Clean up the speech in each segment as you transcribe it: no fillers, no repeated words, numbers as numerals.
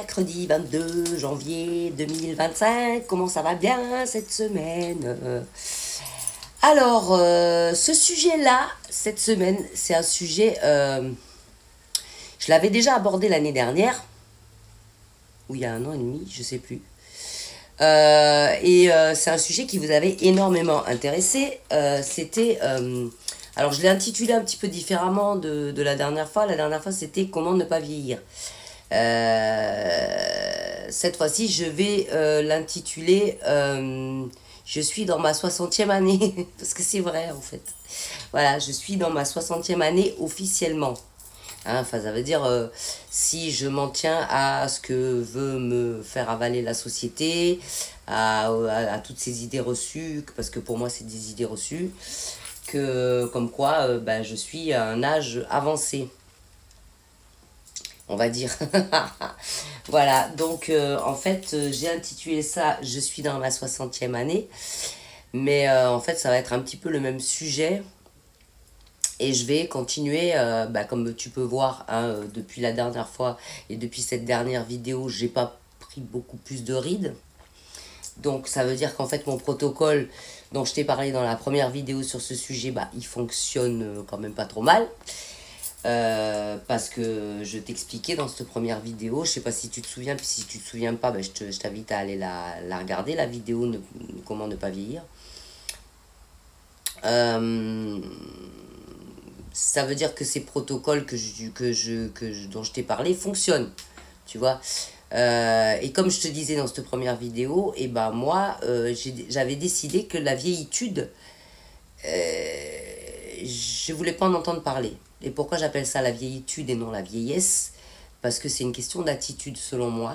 mercredi 22 janvier 2025. Comment ça va bien cette semaine? Alors, ce sujet-là, cette semaine, c'est un sujet... je l'avais déjà abordé l'année dernière, ou il y a 1 an et demi, je sais plus. C'est un sujet qui vous avait énormément intéressé. C'était... alors, je l'ai intitulé un petit peu différemment de la dernière fois. La dernière fois, c'était « Comment ne pas vieillir ». Cette fois-ci, je vais l'intituler je suis dans ma 60e année, parce que c'est vrai en fait. Voilà, je suis dans ma 60e année officiellement. Hein, enfin, ça veut dire si je m'en tiens à ce que veut me faire avaler la société, à toutes ces idées reçues, parce que pour moi c'est des idées reçues, que comme quoi je suis à un âge avancé. On va dire. Voilà, donc en fait, j'ai intitulé ça « Je suis dans ma 60e année ». Mais en fait, ça va être un petit peu le même sujet. Et je vais continuer, comme tu peux voir, hein, depuis la dernière fois et depuis cette dernière vidéo, j'ai pas pris beaucoup plus de rides. Donc ça veut dire qu'en fait, mon protocole dont je t'ai parlé dans la première vidéo sur ce sujet, il fonctionne quand même pas trop mal. Parce que je t'expliquais dans cette première vidéo, je sais pas si tu te souviens, puis si tu te souviens pas, je t'invite à aller la regarder, la vidéo Comment ne pas vieillir. Ça veut dire que ces protocoles dont je t'ai parlé fonctionnent, tu vois. Et comme je te disais dans cette première vidéo, moi, j'avais décidé que la vieillitude, je voulais pas en entendre parler. Et pourquoi j'appelle ça la vieillitude et non la vieillesse? Parce que c'est une question d'attitude selon moi.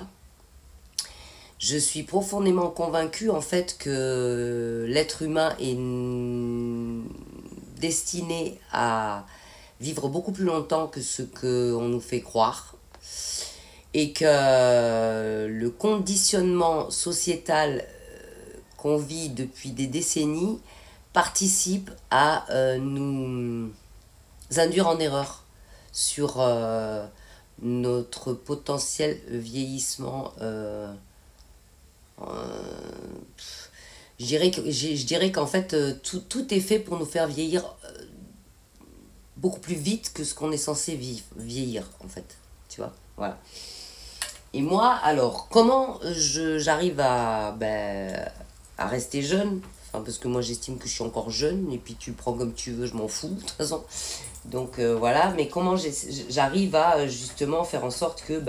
Je suis profondément convaincue en fait que l'être humain est destiné à vivre beaucoup plus longtemps que ce qu'on nous fait croire. Et que le conditionnement sociétal qu'on vit depuis des décennies participe à nous induire en erreur sur notre potentiel vieillissement. Je dirais qu'en fait, tout est fait pour nous faire vieillir beaucoup plus vite que ce qu'on est censé vieillir, en fait. Tu vois, voilà. Et moi, alors, comment j'arrive à rester jeune? Parce que moi j'estime que je suis encore jeune, et puis tu le prends comme tu veux, je m'en fous de toute façon. Donc voilà, mais comment j'arrive à justement faire en sorte que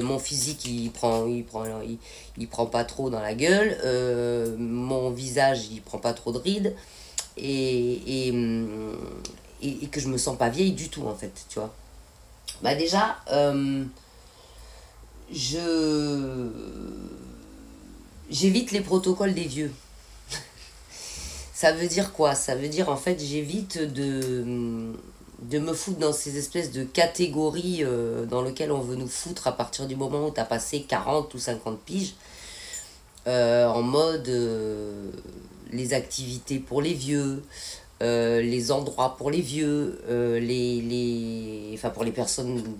mon physique il prend pas trop dans la gueule, mon visage il prend pas trop de rides, et que je me sens pas vieille du tout en fait, tu vois. Déjà, j'évite les protocoles des vieux. Ça veut dire quoi? Ça veut dire en fait j'évite de me foutre dans ces espèces de catégories dans lesquelles on veut nous foutre à partir du moment où tu as passé 40 ou 50 piges. En mode les activités pour les vieux, les endroits pour les vieux, pour les personnes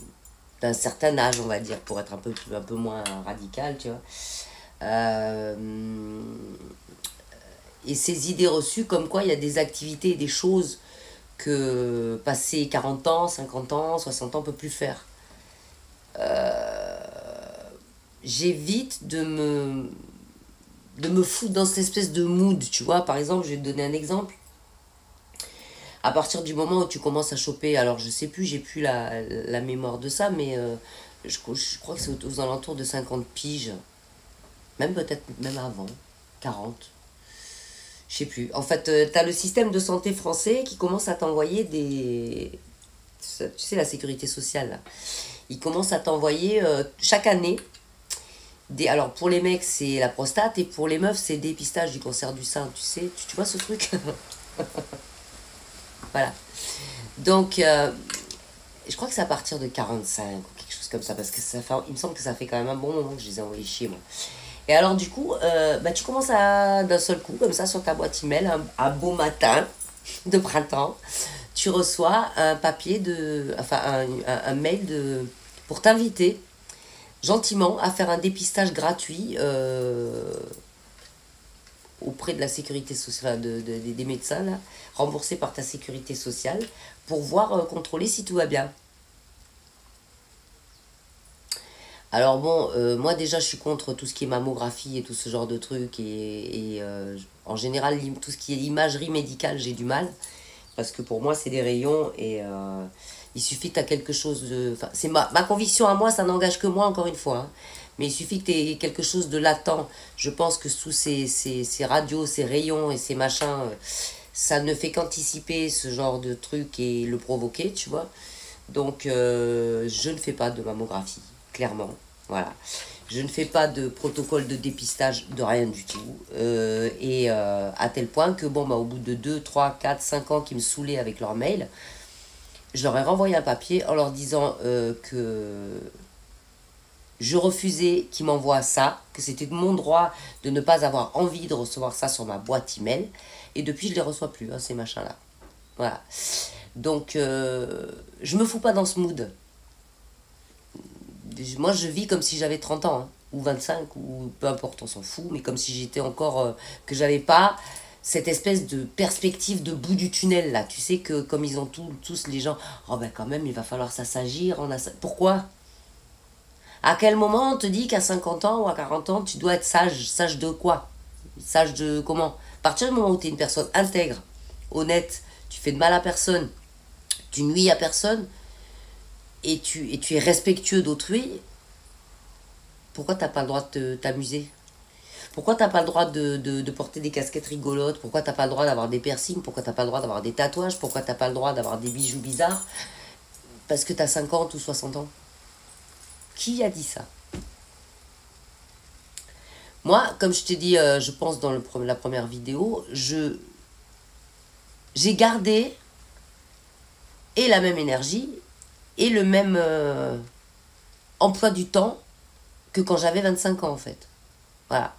d'un certain âge, on va dire, pour être un peu moins radical, tu vois. Et ces idées reçues comme quoi il y a des activités et des choses que passer 40 ans, 50 ans, 60 ans, on ne peut plus faire. J'évite de me foutre dans cette espèce de mood, tu vois. Par exemple, je vais te donner un exemple. À partir du moment où tu commences à choper, alors je sais plus, j'ai plus la mémoire de ça, mais je crois que c'est aux alentours de 50 piges. Même peut-être même avant, 40. Je sais plus. En fait, tu as le système de santé français qui commence à t'envoyer des... Tu sais, la sécurité sociale, là. Il commence à t'envoyer chaque année des... Alors, pour les mecs, c'est la prostate, et pour les meufs, c'est le dépistage du cancer du sein. Tu sais, tu vois ce truc? Voilà. Donc, je crois que c'est à partir de 45 ou quelque chose comme ça, parce que il me semble que ça fait quand même un bon moment que je les ai envoyés chier, moi. Et alors du coup, tu commences d'un seul coup, comme ça, sur ta boîte email, un beau matin de printemps, tu reçois un papier un mail pour t'inviter gentiment à faire un dépistage gratuit auprès de la sécurité sociale, des médecins, là, remboursé par ta sécurité sociale, pour voir, contrôler si tout va bien. Alors bon, moi déjà je suis contre tout ce qui est mammographie et tout ce genre de trucs et en général tout ce qui est imagerie médicale j'ai du mal parce que pour moi c'est des rayons et il suffit que tu as quelque chose de... Enfin, c'est ma conviction à moi, ça n'engage que moi encore une fois, hein. Mais il suffit que tu aies quelque chose de latent. Je pense que sous ces radios, ces rayons et ces machins, ça ne fait qu'anticiper ce genre de truc et le provoquer, tu vois. Donc, je ne fais pas de mammographie, clairement. Voilà. Je ne fais pas de protocole de dépistage de rien du tout. À tel point que, bon, bah, au bout de 2 3 4 5 ans qui me saoulaient avec leur mail, je leur ai renvoyé un papier en leur disant que je refusais qu'ils m'envoient ça, que c'était de mon droit de ne pas avoir envie de recevoir ça sur ma boîte email. Et depuis, je ne les reçois plus, hein, ces machins-là. Voilà. Donc, je me fous pas dans ce mood. Moi, je vis comme si j'avais 30 ans, hein, ou 25, ou peu importe, on s'en fout, mais comme si j'étais encore, que j'avais pas cette espèce de perspective de bout du tunnel, là. Tu sais que comme ils ont tous les gens, oh ben quand même, il va falloir ça s'agir. Pourquoi? À quel moment on te dit qu'à 50 ans ou à 40 ans, tu dois être sage? Sage de quoi? Sage de comment? À partir du moment où tu es une personne intègre, honnête, tu fais de mal à personne, tu nuis à personne, et tu es respectueux d'autrui, pourquoi t'as pas le droit de t'amuser? Pourquoi t'as pas le droit de porter des casquettes rigolotes? Pourquoi t'as pas le droit d'avoir des piercings? Pourquoi t'as pas le droit d'avoir des tatouages? Pourquoi t'as pas le droit d'avoir des bijoux bizarres? Parce que t'as 50 ou 60 ans. Qui a dit ça? Moi, comme je t'ai dit, je pense dans la première vidéo, j'ai gardé et la même énergie et le même emploi du temps que quand j'avais 25 ans en fait. Voilà.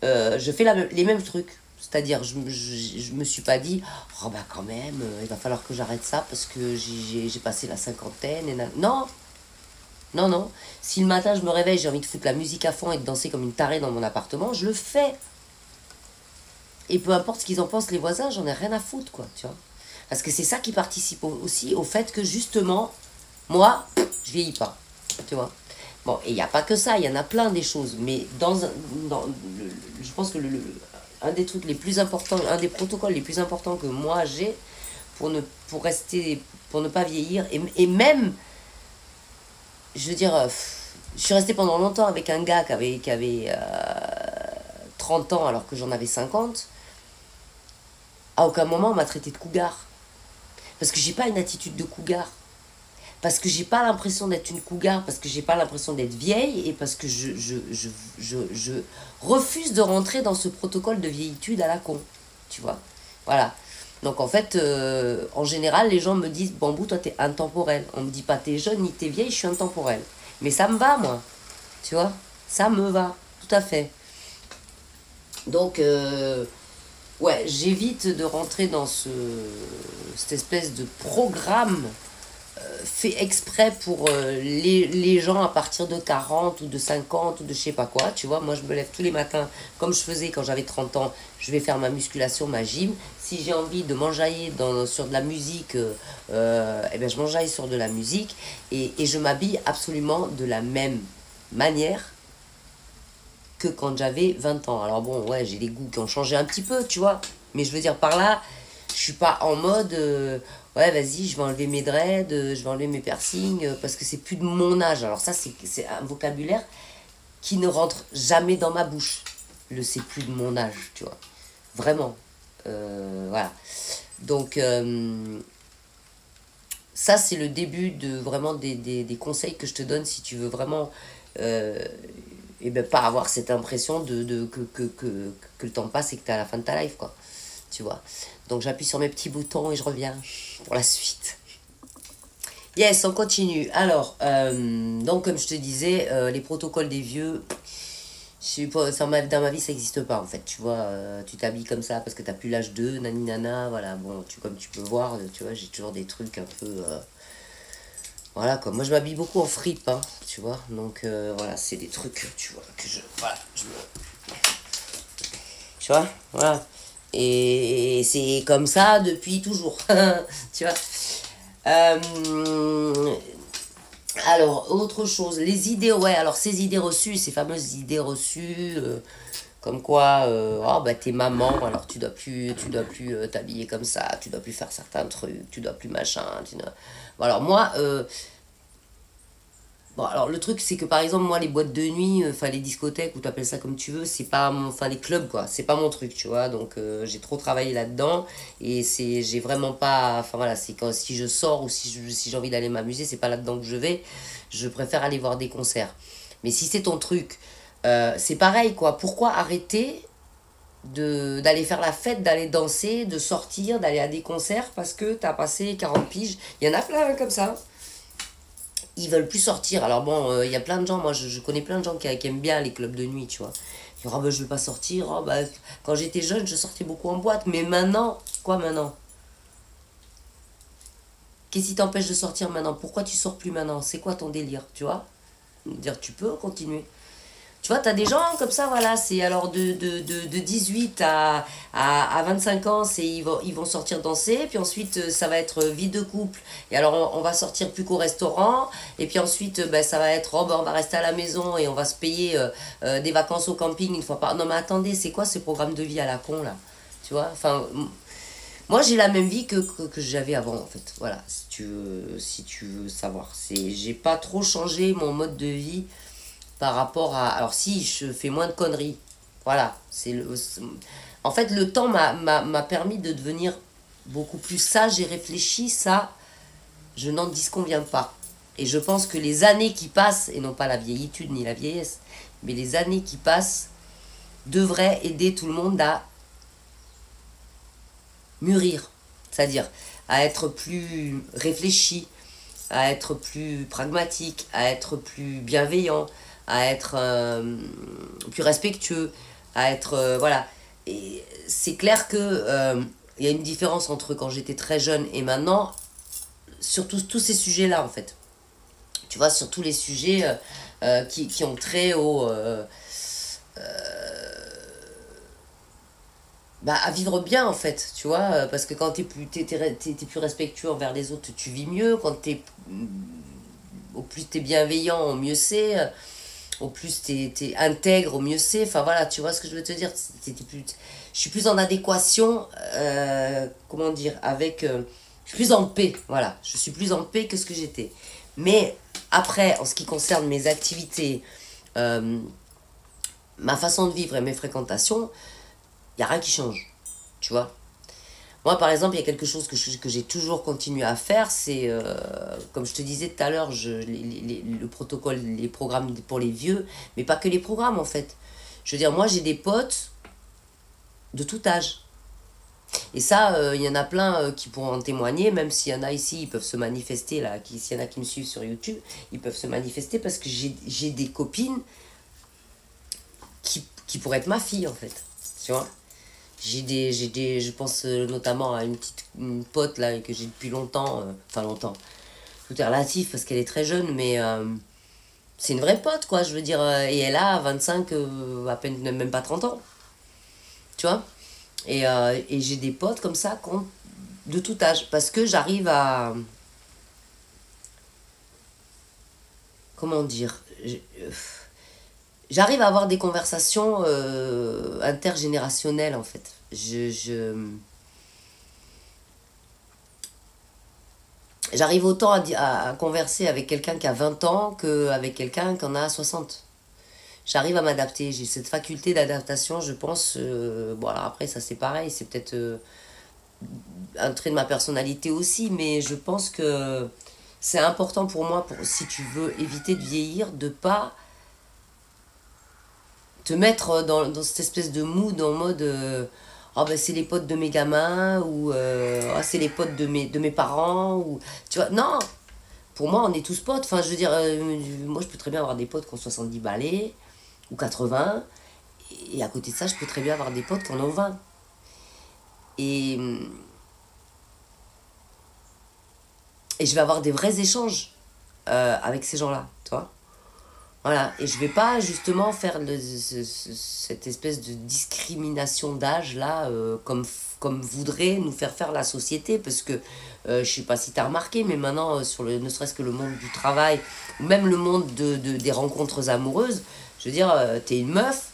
Je fais les mêmes trucs. C'est-à-dire, je me suis pas dit, oh bah quand même, il va falloir que j'arrête ça parce que j'ai passé la cinquantaine. Non, non, non. Si le matin je me réveille, j'ai envie de foutre la musique à fond et de danser comme une tarée dans mon appartement, je le fais. Et peu importe ce qu'ils en pensent les voisins, j'en ai rien à foutre, quoi, tu vois. Parce que c'est ça qui participe aussi au fait que justement, moi, je vieillis pas, tu vois. Bon, et il n'y a pas que ça, il y en a plein des choses, mais je pense que un des trucs les plus importants, un des protocoles les plus importants que moi j'ai pour ne pas vieillir, et même, je veux dire, je suis restée pendant longtemps avec un gars qui avait 30 ans alors que j'en avais 50. À aucun moment on m'a traité de cougar. Parce que j'ai pas une attitude de cougar. Parce que j'ai pas l'impression d'être une cougar, parce que j'ai pas l'impression d'être vieille, et parce que je refuse de rentrer dans ce protocole de vieillitude à la con. Tu vois. Voilà. Donc en fait, en général, les gens me disent, Bambou, toi t'es intemporel. On me dit pas t'es jeune ni t'es vieille, je suis intemporel. Mais ça me va, moi. Tu vois. Ça me va. Tout à fait. Donc, ouais, j'évite de rentrer dans cette espèce de programme fait exprès pour les gens à partir de 40 ou de 50 ou de je sais pas quoi. Tu vois, moi je me lève tous les matins comme je faisais quand j'avais 30 ans. Je vais faire ma musculation, ma gym. Si j'ai envie de m'enjailler sur de la musique, eh ben je m'enjaille sur de la musique. Et je m'habille absolument de la même manière que quand j'avais 20 ans. Alors bon, ouais, j'ai des goûts qui ont changé un petit peu, tu vois. Mais je veux dire par là, je suis pas en mode ouais, vas-y, je vais enlever mes dreads, je vais enlever mes piercings parce que c'est plus de mon âge. Alors ça, c'est un vocabulaire qui ne rentre jamais dans ma bouche. Le c'est plus de mon âge, tu vois. Vraiment. Voilà. Donc ça, c'est le début de vraiment des conseils que je te donne si tu veux vraiment et ben pas avoir cette impression que le temps passe et que tu es à la fin de ta life, quoi. Tu vois. Donc j'appuie sur mes petits boutons et je reviens pour la suite. Yes, on continue. Alors, donc comme je te disais, les protocoles des vieux, je sais pas, dans ma vie ça n'existe pas en fait. Tu vois, tu t'habilles comme ça parce que t'as plus l'âge de nani nana, voilà. Bon, comme tu peux voir, tu vois, j'ai toujours des trucs un peu Voilà, quoi. Moi, je m'habille beaucoup en fripe, hein, tu vois. Donc, voilà, c'est des trucs, tu vois, que je... Voilà, tu vois, voilà. Et c'est comme ça depuis toujours, tu vois. Euh, alors, autre chose, les idées, ouais, alors ces idées reçues, ces fameuses idées reçues, comme quoi, oh, bah, t'es maman, alors tu dois plus t'habiller comme ça, tu dois plus faire certains trucs, tu dois plus machin, Bon, alors moi, bon, alors le truc, c'est que par exemple, moi, les boîtes de nuit, enfin les discothèques, ou t'appelles ça comme tu veux, c'est pas mon. Enfin, les clubs, quoi, c'est pas mon truc, tu vois. Donc, j'ai trop travaillé là-dedans, et j'ai vraiment pas. Enfin, voilà, c'est quand si je sors ou si j'ai envie d'aller m'amuser, c'est pas là-dedans que je vais. Je préfère aller voir des concerts. Mais si c'est ton truc, c'est pareil, quoi. Pourquoi arrêter d'aller faire la fête, d'aller danser, de sortir, d'aller à des concerts parce que t'as passé 40 piges? Il y en a plein hein, comme ça. Ils veulent plus sortir. Alors bon, il y a plein de gens, moi je connais plein de gens qui aiment bien les clubs de nuit, tu vois. Ils disent, oh, bah, je veux pas sortir. Oh, bah, quand j'étais jeune, je sortais beaucoup en boîte. Mais maintenant, quoi maintenant? Qu'est-ce qui t'empêche de sortir maintenant? Pourquoi tu sors plus maintenant? C'est quoi ton délire, tu vois? Dire, tu peux continuer. Tu vois, tu as des gens comme ça, voilà, c'est alors de 18 à 5 ans, ils vont sortir danser, puis ensuite ça va être vie de couple, et alors on va sortir plus qu'au restaurant, et puis ensuite ben, ça va être, oh, ben, on va rester à la maison et on va se payer des vacances au camping une fois par... Non mais attendez, c'est quoi ce programme de vie à la con là? Tu vois, enfin, moi j'ai la même vie que j'avais avant en fait, voilà, si tu veux savoir. J'ai pas trop changé mon mode de vie par rapport à... Alors si, je fais moins de conneries. Voilà. En fait, le temps m'a permis de devenir beaucoup plus sage et réfléchi. Ça, je n'en disconviens pas. Et je pense que les années qui passent, et non pas la vieillitude ni la vieillesse, mais les années qui passent devraient aider tout le monde à mûrir. C'est-à-dire à être plus réfléchi, à être plus pragmatique, à être plus bienveillant, à être plus respectueux, à être... voilà. Et c'est clair que il y a une différence entre quand j'étais très jeune et maintenant, sur tous ces sujets-là, en fait. Tu vois, sur tous les sujets qui ont trait au... bah, à vivre bien en fait, tu vois, parce que quand t'es plus respectueux envers les autres, tu vis mieux, quand au plus t'es bienveillant, au mieux c'est, au plus t'es intègre, au mieux c'est, enfin voilà, tu vois ce que je veux te dire, je suis plus en adéquation, comment dire, je suis plus en paix, voilà, je suis plus en paix que ce que j'étais. Mais après, en ce qui concerne mes activités, euh, ma façon de vivre et mes fréquentations, il n'y a rien qui change, tu vois. Moi, par exemple, il y a quelque chose que j'ai toujours continué à faire, c'est, comme je te disais tout à l'heure, le protocole, les programmes pour les vieux, mais pas que les programmes, en fait. Je veux dire, moi, j'ai des potes de tout âge. Et ça, il y en a plein qui pourront en témoigner, même s'il y en a ici, ils peuvent se manifester, là, s'il y en a qui me suivent sur YouTube, ils peuvent se manifester parce que j'ai des copines qui pourraient être ma fille, en fait. Tu vois. Je pense notamment à une pote là que j'ai depuis longtemps, enfin longtemps, tout est relatif parce qu'elle est très jeune, mais c'est une vraie pote quoi, je veux dire, et elle a 25, à peine, même pas 30 ans, tu vois, et j'ai des potes comme ça de tout âge, parce que j'arrive à, comment dire, j'arrive à avoir des conversations intergénérationnelles en fait. J'arrive autant à converser avec quelqu'un qui a 20 ans qu'avec quelqu'un qui en a 60. J'arrive à m'adapter, j'ai cette faculté d'adaptation, je pense. Bon, alors après, ça c'est pareil, c'est peut-être un trait de ma personnalité aussi, mais je pense que c'est important pour moi, si tu veux éviter de vieillir, de pas te mettre dans cette espèce de mood en mode oh ben c'est les potes de mes gamins ou oh, c'est les potes de mes parents ou tu vois non, pour moi on est tous potes, enfin je veux dire moi je peux très bien avoir des potes qui ont 70 balais ou 80, et à côté de ça je peux très bien avoir des potes qui en ont 20, et et je vais avoir des vrais échanges avec ces gens-là, tu vois. Voilà, et je vais pas justement faire cette espèce de discrimination d'âge là, comme voudrait nous faire la société, parce que je sais pas si tu as remarqué, mais maintenant, ne serait-ce que le monde du travail, ou même le monde des rencontres amoureuses, je veux dire, t'es une meuf,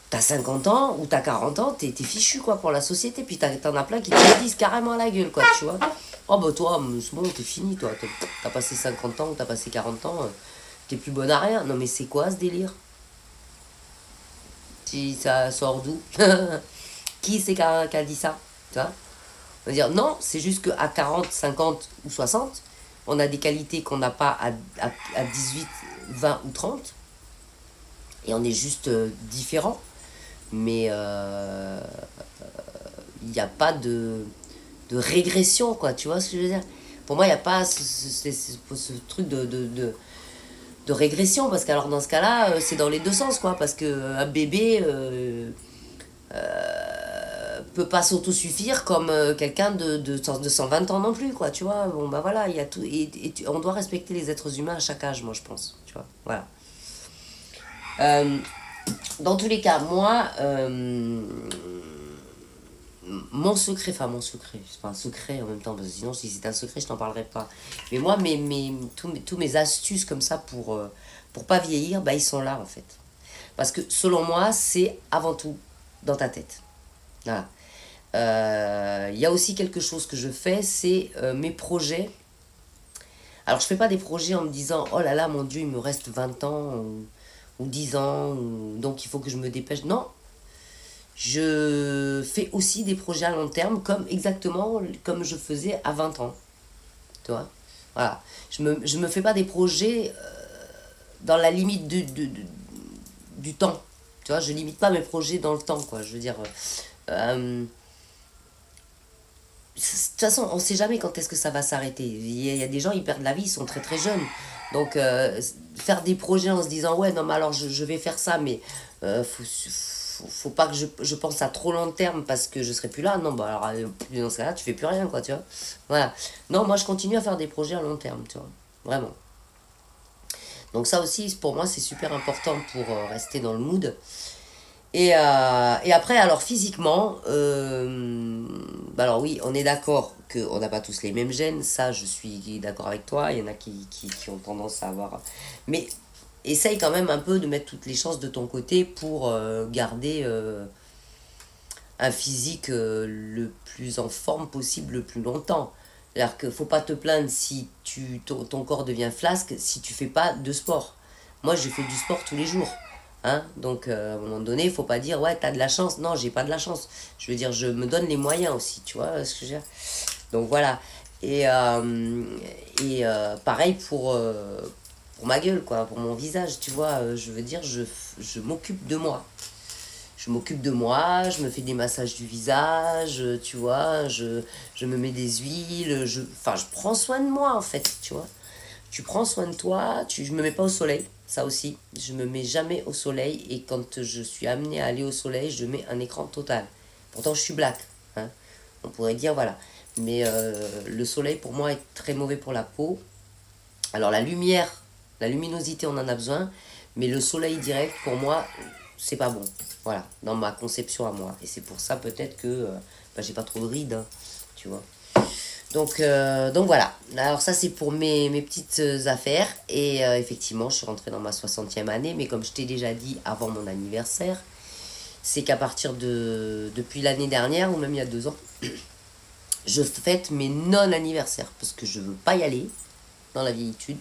t'as 50 ans ou t'as 40 ans, t'es fichu quoi pour la société, puis t'en as plein qui te le disent carrément à la gueule, quoi, tu vois. Oh bah toi, c'est bon, t'es fini, toi, t'as passé 50 ans ou t'as passé 40 ans. T'es plus bonne à rien. Non mais c'est quoi ce délire? Si ça sort d'où? Qui c'est qui a dit ça? Tu vois? On va dire non, c'est juste qu'à 40, 50 ou 60, on a des qualités qu'on n'a pas à 18, 20 ou 30. Et on est juste différents. Mais il n'y a pas de régression, quoi. Tu vois ce que je veux dire? Pour moi, il n'y a pas ce truc de régression, parce qu'alors dans ce cas-là, c'est dans les deux sens, quoi, parce que un bébé peut pas s'autosuffire comme quelqu'un de 120 ans non plus, quoi, tu vois. Bon bah voilà, il y a tout, on doit respecter les êtres humains à chaque âge, moi je pense, tu vois, voilà. Euh, dans tous les cas, moi, mon secret, c'est pas un secret en même temps, parce que sinon si c'était un secret je t'en parlerais pas. Mais moi, tous mes astuces comme ça pour pas vieillir, bah ils sont là en fait. Parce que selon moi, c'est avant tout dans ta tête. Voilà. Il y a aussi quelque chose que je fais, c'est mes projets. Alors je fais pas des projets en me disant, oh là là, mon Dieu, il me reste 20 ans ou 10 ans, donc il faut que je me dépêche. Non, je fais aussi des projets à long terme, comme exactement comme je faisais à 20 ans. Tu vois. Voilà. Je me fais pas des projets dans la limite du temps. Tu vois, je limite pas mes projets dans le temps, quoi. Je veux dire, de toute façon, on sait jamais quand est-ce que ça va s'arrêter. Il y a des gens, ils perdent la vie, ils sont très très jeunes. Donc, faire des projets en se disant, ouais, non, mais alors je vais faire ça, mais faut pas que je pense à trop long terme parce que je serai plus là. Non, bah alors, dans ce cas-là, tu fais plus rien, quoi, tu vois. Voilà. Non, moi, je continue à faire des projets à long terme, tu vois. Vraiment. Donc, ça aussi, pour moi, c'est super important pour rester dans le mood. Et après, alors physiquement, bah alors oui, on est d'accord qu'on n'a pas tous les mêmes gènes, ça je suis d'accord avec toi, il y en a qui ont tendance à avoir... Mais essaye quand même un peu de mettre toutes les chances de ton côté pour garder un physique le plus en forme possible le plus longtemps. C'est-à-dire qu'il ne faut pas te plaindre si ton corps devient flasque si tu fais pas de sport. Moi, je fais du sport tous les jours. Hein. Donc, à un moment donné, il faut pas dire, ouais, t'as de la chance. Non, j'ai pas de la chance. Je veux dire, je me donne les moyens aussi, tu vois ce que je veux dire. Donc, voilà. Pareil pour ma gueule, quoi, pour mon visage, tu vois. Je veux dire, je m'occupe de moi. Je m'occupe de moi, je me fais des massages du visage, tu vois, je me mets des huiles, enfin, je prends soin de moi, en fait, tu vois. Tu prends soin de toi, je me mets pas au soleil, ça aussi. Je me mets jamais au soleil et quand je suis amenée à aller au soleil, je mets un écran total. Pourtant, je suis black, hein. On pourrait dire, voilà. Mais le soleil, pour moi, est très mauvais pour la peau. Alors, la lumière, la luminosité, on en a besoin. Mais le soleil direct, pour moi, c'est pas bon. Voilà, dans ma conception à moi. Et c'est pour ça peut-être que bah, j'ai pas trop de rides, hein, tu vois. Donc voilà. Alors ça c'est pour mes petites affaires. Et effectivement, je suis rentrée dans ma 60e année. Mais comme je t'ai déjà dit avant mon anniversaire, c'est qu'à partir depuis l'année dernière, ou même il y a 2 ans, je fête mes non-anniversaires. Parce que je veux pas y aller dans la vieillitude.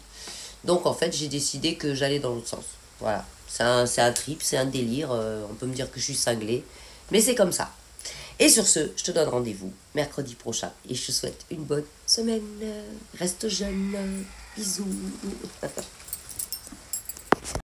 Donc en fait, j'ai décidé que j'allais dans l'autre sens. Voilà. C'est un trip, c'est un délire. On peut me dire que je suis cinglée. Mais c'est comme ça. Et sur ce, je te donne rendez-vous mercredi prochain. Et je te souhaite une bonne semaine. Reste jeune. Bisous.